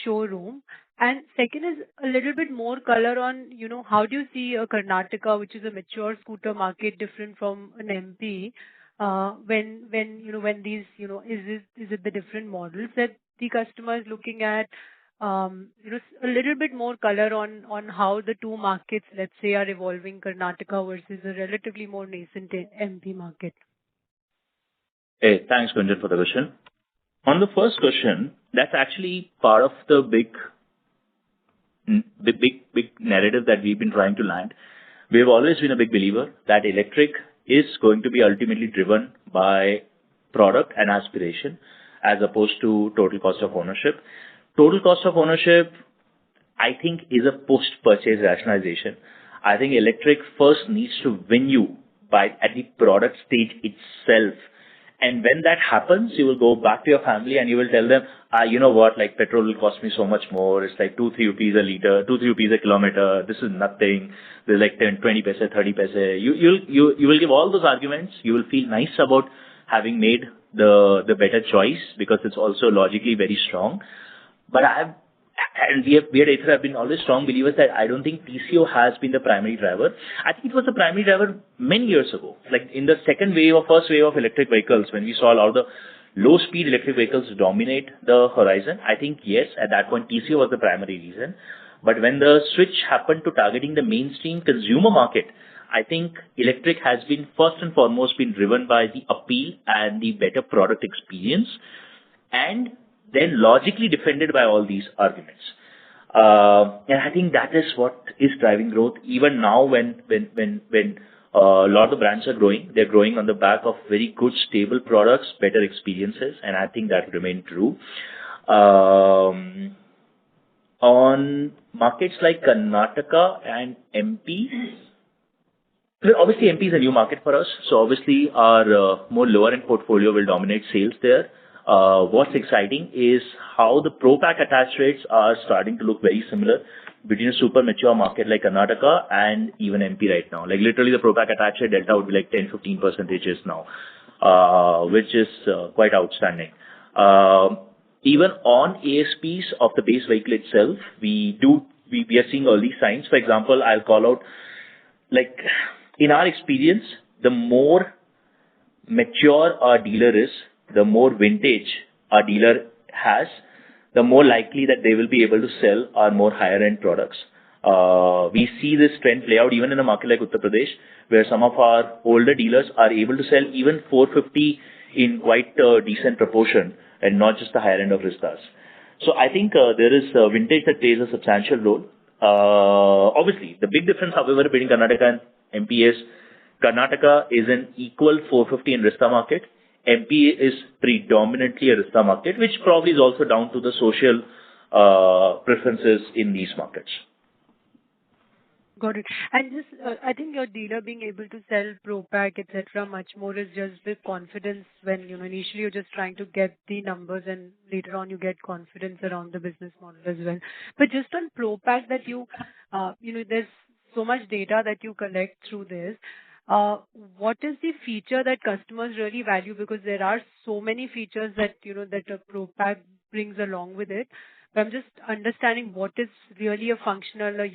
[SPEAKER 8] showroom? And second is a little bit more color on, how do you see a Karnataka, which is a mature scooter market, different from an MP? When these, is it the different models that the customer is looking at? A little bit more color on how the two markets, let's say, are evolving, Karnataka versus a relatively more nascent MP market.
[SPEAKER 3] Hey, thanks, Gunjan, for the question. On the first question, that's actually part of the big narrative that we've been trying to land. We've always been a big believer that electric is going to be ultimately driven by product and aspiration as opposed to total cost of ownership. Total cost of ownership, I think, is a post-purchase rationalization. I think electric first needs to win you at the product stage itself. And when that happens, you will go back to your family and you will tell them, you know what, like petrol will cost me so much more. It's like 2-3 rupees a liter, 2-3 rupees a kilometer. This is nothing. There's like 10, 20 paise, 30 paise. You will give all those arguments. You will feel nice about having made the better choice because it's also logically very strong. But we at Ather have been always strong believers that I don't think TCO has been the primary driver. I think it was the primary driver many years ago. Like in the first wave of electric vehicles, when we saw a lot of the low-speed electric vehicles dominate the horizon, I think, yes, at that point, TCO was the primary reason. But when the switch happened to targeting the mainstream consumer market, I think electric has been first and foremost been driven by the appeal and the better product experience, and then logically defended by all these arguments. And I think that is what is driving growth. Even now, when a lot of the brands are growing, they're growing on the back of very good, stable products, better experiences, and I think that will remain true. On markets like Karnataka and MP, obviously MP is a new market for us, so obviously our more lower-end portfolio will dominate sales there. What's exciting is how the Pro Pack attach rates are starting to look very similar between a super mature market like Karnataka and even MP right now. Like literally the Pro Pack attach rate delta would be like 10-15% now, which is quite outstanding. Even on ASPs of the base vehicle itself, we are seeing early signs. For example, I'll call out, like in our experience, the more mature our dealer is, the more vintage our dealer has, the more likely that they will be able to sell our more higher-end products. We see this trend play out even in a market like Uttar Pradesh, where some of our older dealers are able to sell even 450 in quite a decent proportion, and not just the higher end of Ristas. So I think there is vintage that plays a substantial role. Obviously, the big difference, however, between Karnataka and MP is Karnataka is an equal 450 in Rista market. MP is predominantly a Rista market, which probably is also down to the social preferences in these markets.
[SPEAKER 8] Got it. And just, I think your dealer being able to sell Pro Pack, etc., much more is just the confidence when, initially you're just trying to get the numbers and later on you get confidence around the business model as well. But just on Pro Pack that there's so much data that you collect through this. What is the feature that customers really value? Because there are so many features that, that a Pro Pack brings along with it. But I'm just understanding what is really a functional or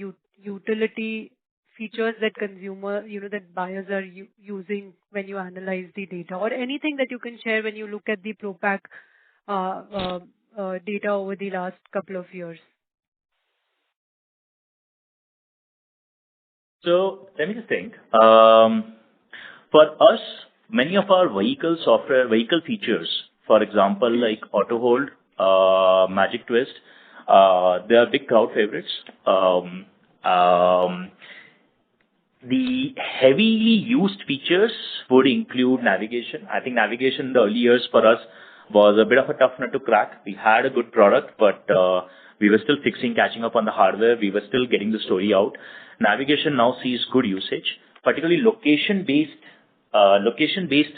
[SPEAKER 8] utility features that that buyers are using when you analyze the data, or anything that you can share when you look at the Pro Pack data over the last couple of years.
[SPEAKER 3] So let me just think. For us, many of our vehicle features, for example, like Auto Hold, Magic Twist, they are big crowd favorites. The heavily used features would include navigation. I think navigation in the early years for us was a bit of a tough nut to crack. We had a good product, but we were still catching up on the hardware. We were still getting the story out. Navigation now sees good usage, particularly location-based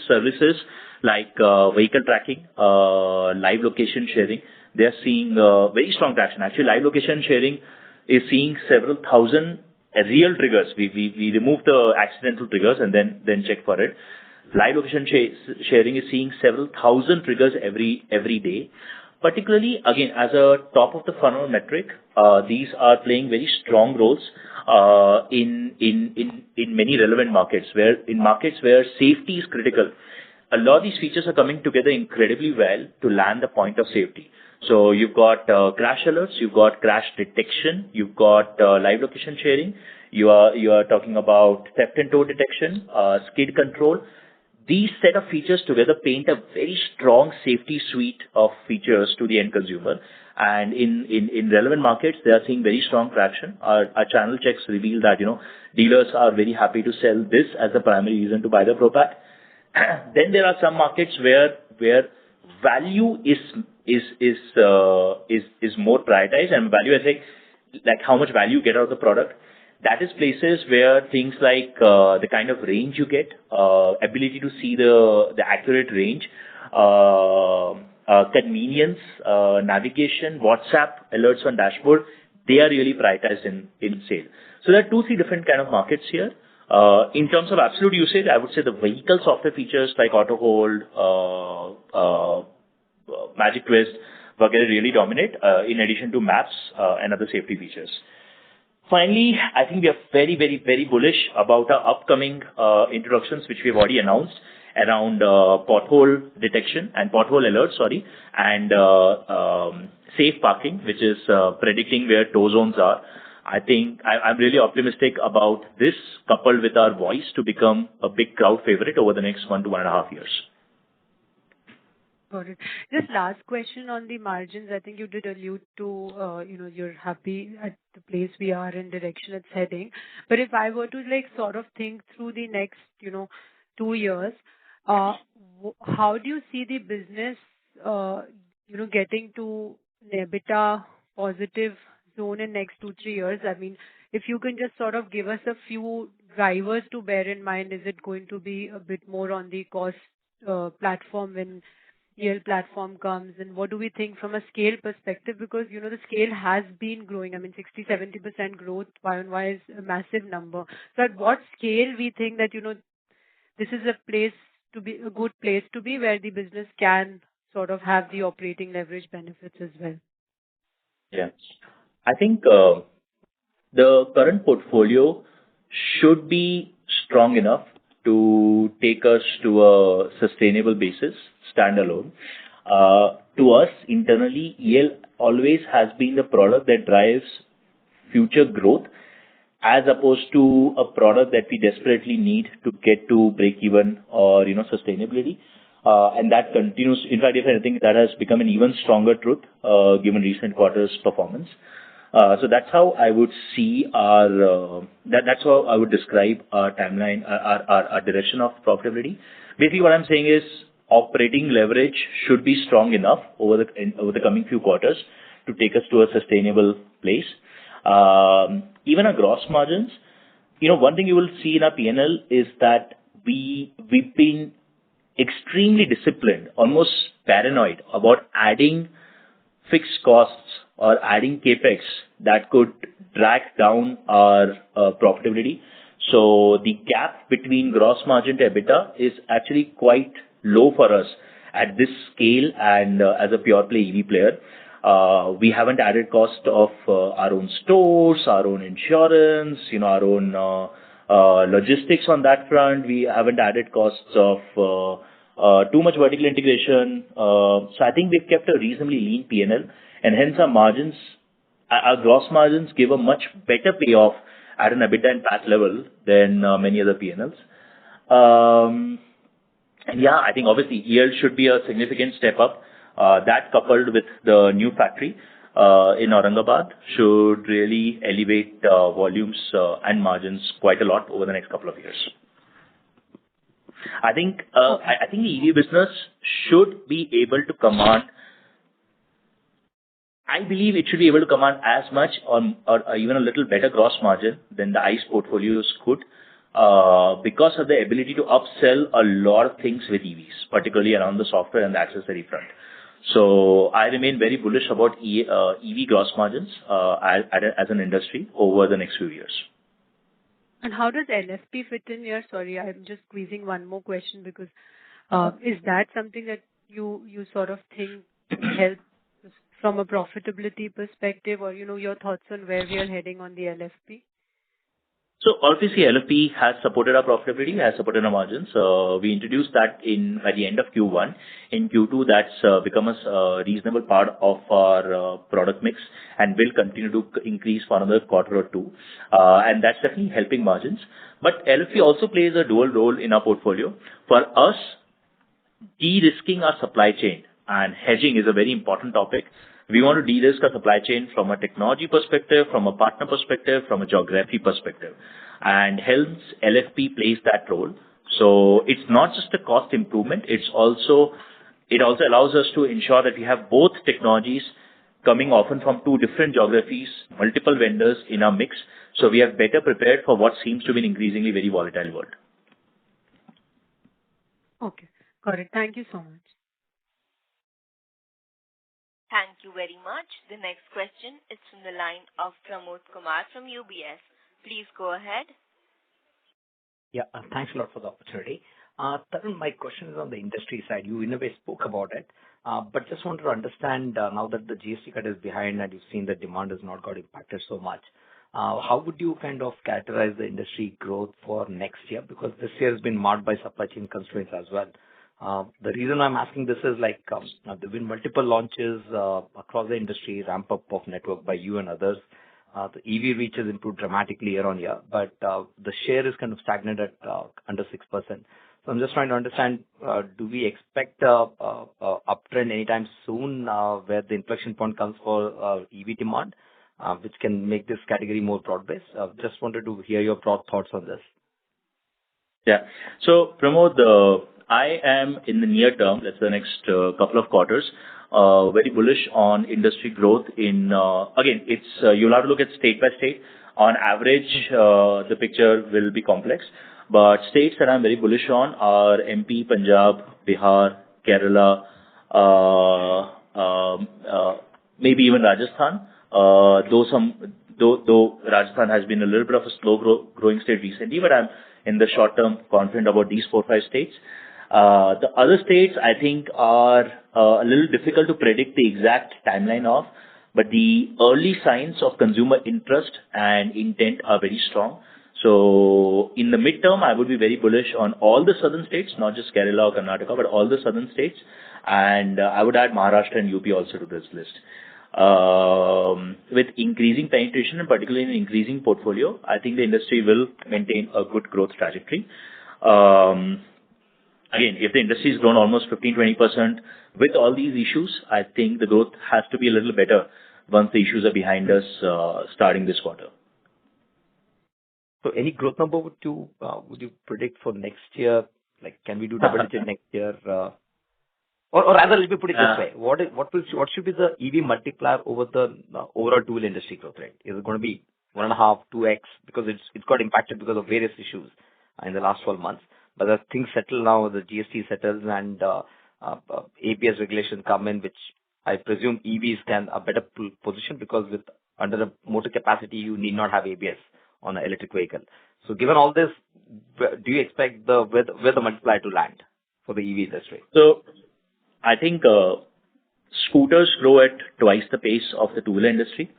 [SPEAKER 3] services like vehicle tracking, live location sharing. They are seeing very strong traction. Actually, live location sharing is seeing several thousand real triggers. We remove the accidental triggers and then check for it. Live location sharing is seeing several thousand triggers every day. Particularly, again, as a top of the funnel metric, these are playing very strong roles in many relevant markets. Where safety is critical, a lot of these features are coming together incredibly well to land the point of safety. So you've got crash alerts, you've got crash detection, you've got live location sharing, you are talking about theft and tow detection, skid control. These set of features together paint a very strong safety suite of features to the end consumer. And in relevant markets, they are seeing very strong traction. Our channel checks reveal that, dealers are very happy to sell this as the primary reason to buy the Pro Pack. Then there are some markets where value is more prioritized, and value, I think, like how much value you get out of the product. That is places where things like the kind of range you get, ability to see the accurate range, convenience, navigation, WhatsApp alerts on dashboard, they are really prioritized in sale. So there are 2-3 different kind of markets here. In terms of absolute usage, I would say the vehicle software features like auto hold, Magic Twist, really dominate, in addition to maps and other safety features. Finally, I think we are very, very, very bullish about our upcoming introductions, which we have already announced around pothole detection and pothole alerts, and safe parking, which is predicting where tow zones are. I think I'm really optimistic about this, coupled with our voice, to become a big crowd favorite over the next 1 to 1.5 years.
[SPEAKER 8] Got it. Just last question on the margins. I think you did allude to, you're happy at the place we are and direction it's heading. But if I were to sort of think through the next, 2 years, how do you see the business, getting to an EBITDA positive zone in next 2-3 years? I mean, if you can just sort of give us a few drivers to bear in mind, is it going to be a bit more on the cost platform when EL platform comes, and what do we think from a scale perspective? Because, the scale has been growing. I mean, 60-70% growth Y-on-Y is a massive number. So at what scale we think that, this is a good place to be where the business can sort of have the operating leverage benefits as well?
[SPEAKER 3] Yeah. I think the current portfolio should be strong enough to take us to a sustainable basis, standalone. To us, internally, EL always has been the product that drives future growth, as opposed to a product that we desperately need to get to break even or, sustainability. And that continues. In fact, if anything, that has become an even stronger truth, given recent quarters' performance. So that's how I would see that's how I would describe our timeline, our direction of profitability. Basically, what I'm saying is operating leverage should be strong enough over the coming few quarters to take us to a sustainable place. Even our gross margins, one thing you will see in our P&L is that we've been extremely disciplined, almost paranoid about adding fixed costs or adding capex that could drag down our profitability. So the gap between gross margin to EBITDA is actually quite low for us at this scale and as a pure play EV player. We haven't added cost of our own stores, our own insurance, our own logistics on that front. We haven't added costs of too much vertical integration. So I think we've kept a reasonably lean P&L, and hence our gross margins give a much better payoff at an EBITDA and PAT level than many other P&Ls. And yeah, I think obviously EL should be a significant step up. That coupled with the new factory, in Aurangabad should really elevate volumes and margins quite a lot over the next couple of years. I think the EV business should be able to command. I believe it should be able to command as much or even a little better gross margin than the ICE portfolios could, because of the ability to upsell a lot of things with EVs, particularly around the software and the accessory front. So I remain very bullish about EV gross margins as an industry over the next few years.
[SPEAKER 8] And how does LFP fit in here? Sorry, I'm just squeezing one more question because is that something that you sort of think helps from a profitability perspective, or your thoughts on where we are heading on the LFP?
[SPEAKER 3] So obviously, LFP has supported our profitability, has supported our margins. We introduced that by the end of Q1. In Q2, that's become a reasonable part of our product mix and will continue to increase for another quarter or two. And that's definitely helping margins. But LFP also plays a dual role in our portfolio. For us, de-risking our supply chain and hedging is a very important topic. We want to de-risk our supply chain from a technology perspective, from a partner perspective, from a geography perspective. And hence, LFP plays that role. So it's not just a cost improvement. It also allows us to ensure that we have both technologies coming often from two different geographies, multiple vendors in our mix. So we are better prepared for what seems to be an increasingly very volatile world.
[SPEAKER 8] Okay, got it. Thank you so much.
[SPEAKER 1] Thank you very much. The next question is from the line of Pramod Kumar from UBS. Please go ahead.
[SPEAKER 9] Yeah, thanks a lot for the opportunity. Tarun, my question is on the industry side. You in a way spoke about it, but just wanted to understand now that the GST cut is behind and you've seen that demand has not got impacted so much, how would you kind of characterize the industry growth for next year? Because this year has been marked by supply chain constraints as well. The reason I'm asking this is there have been multiple launches across the industry, ramp up of network by you and others. The EV reach has improved dramatically year on year, but the share is kind of stagnant at under 6%. So I'm just trying to understand, do we expect a uptrend anytime soon where the inflection point comes for EV demand, which can make this category more broad-based? Just wanted to hear your broad thoughts on this.
[SPEAKER 3] Yeah. So Pramod, I am in the near term, that's the next couple of quarters, very bullish on industry growth again, you'll have to look at state by state. On average, the picture will be complex, but states that I'm very bullish on are MP, Punjab, Bihar, Kerala, maybe even Rajasthan. Though Rajasthan has been a little bit of a slow growing state recently, but I'm in the short term confident about these 4-5 states. The other states, I think, are a little difficult to predict the exact timeline of, but the early signs of consumer interest and intent are very strong. So in the midterm, I would be very bullish on all the southern states, not just Kerala or Karnataka, but all the southern states. And I would add Maharashtra and UP also to this list. With increasing penetration and particularly in an increasing portfolio, I think the industry will maintain a good growth trajectory. Again, if the industry has grown almost 15-20% with all these issues, I think the growth has to be a little better once the issues are behind us starting this quarter.
[SPEAKER 9] So any growth number would you predict for next year? Like, can we do double digit next year? Or rather, let me put it this way. What should be the EV multiplier over the overall two-wheel industry growth rate? Is it going to be 1.5, 2x? Because it's got impacted because of various issues in the last 12 months. But as things settle now, the GST settles and ABS regulations come in, which I presume EVs can a better position because under the motor capacity, you need not have ABS on an electric vehicle. So given all this, do you expect where the multiplier to land for the EV industry?
[SPEAKER 3] So I think scooters grow at twice the pace of the two-wheeler industry.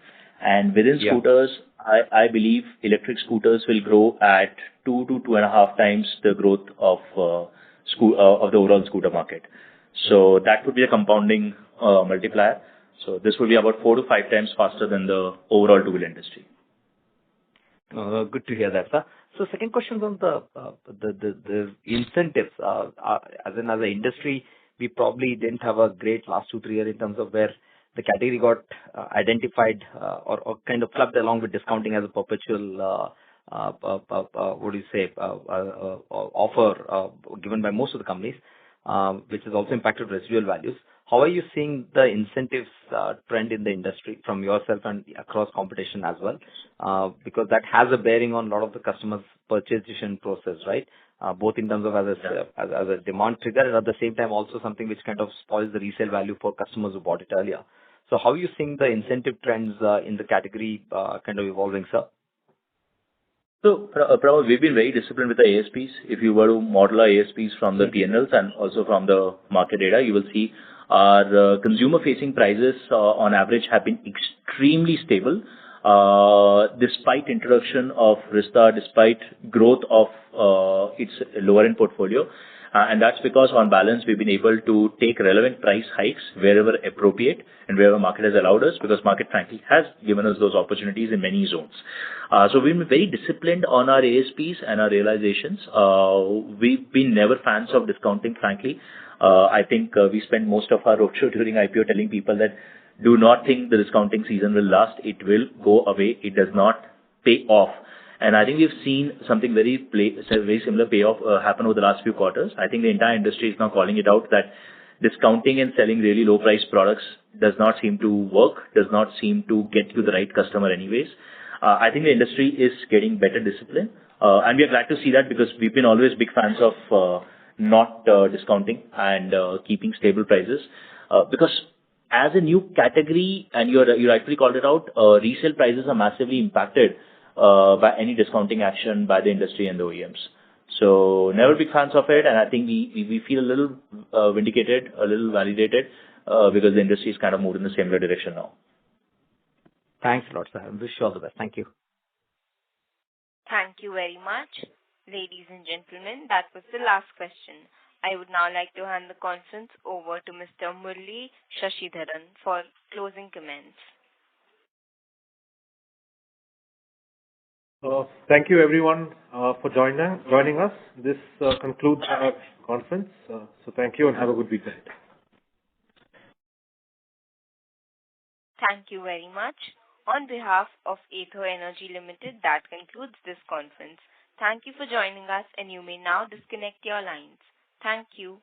[SPEAKER 3] And within scooters, I believe electric scooters will grow at 2 to 2.5 times the growth of the overall scooter market. So that would be a compounding multiplier. So this will be about 4 to 5 times faster than the overall two-wheeler industry.
[SPEAKER 9] Good to hear that, sir. So second question is on the incentives. As an industry, we probably didn't have a great last 2-3 years in terms of where the category got identified or kind of clubbed along with discounting as a perpetual offer given by most of the companies, which has also impacted residual values. How are you seeing the incentives trend in the industry from yourself and across competition as well? Because that has a bearing on a lot of the customers' purchase decision process, right? Both in terms of as a demand trigger and at the same time also something which kind of spoils the resale value for customers who bought it earlier. So how are you seeing the incentive trends in the category kind of evolving, sir?
[SPEAKER 3] So, Pramod, we've been very disciplined with the ASPs. If you were to model our ASPs from the P&Ls and also from the market data, you will see our consumer-facing prices on average have been extremely stable despite introduction of Rista, despite growth of its lower-end portfolio. And that's because on balance, we've been able to take relevant price hikes wherever appropriate and wherever market has allowed us, because market frankly has given us those opportunities in many zones. So we've been very disciplined on our ASPs and our realizations. We've been never fans of discounting, frankly. I think we spent most of our roadshow during IPO telling people that do not think the discounting season will last. It will go away. It does not pay off. And I think we've seen something very similar payoff happen over the last few quarters. I think the entire industry is now calling it out that discounting and selling really low-priced products does not seem to work, does not seem to get you the right customer anyways. I think the industry is getting better discipline. And we are glad to see that, because we've been always big fans of not discounting and keeping stable prices. Because as a new category, and you rightfully called it out, resale prices are massively impacted by any discounting action by the industry and the OEMs. So never big fans of it, and I think we feel a little vindicated, a little validated, because the industry is kind of moved in the similar direction now.
[SPEAKER 9] Thanks a lot, sir. I wish you all the best. Thank you.
[SPEAKER 1] Thank you very much. Ladies and gentlemen, that was the last question. I would now like to hand the conference over to Mr. Murali Shashidharan for closing comments.
[SPEAKER 2] Thank you, everyone, for joining us. This concludes our conference. So thank you and have a good weekend.
[SPEAKER 1] Thank you very much. On behalf of Ather Energy Limited, that concludes this conference. Thank you for joining us, and you may now disconnect your lines. Thank you.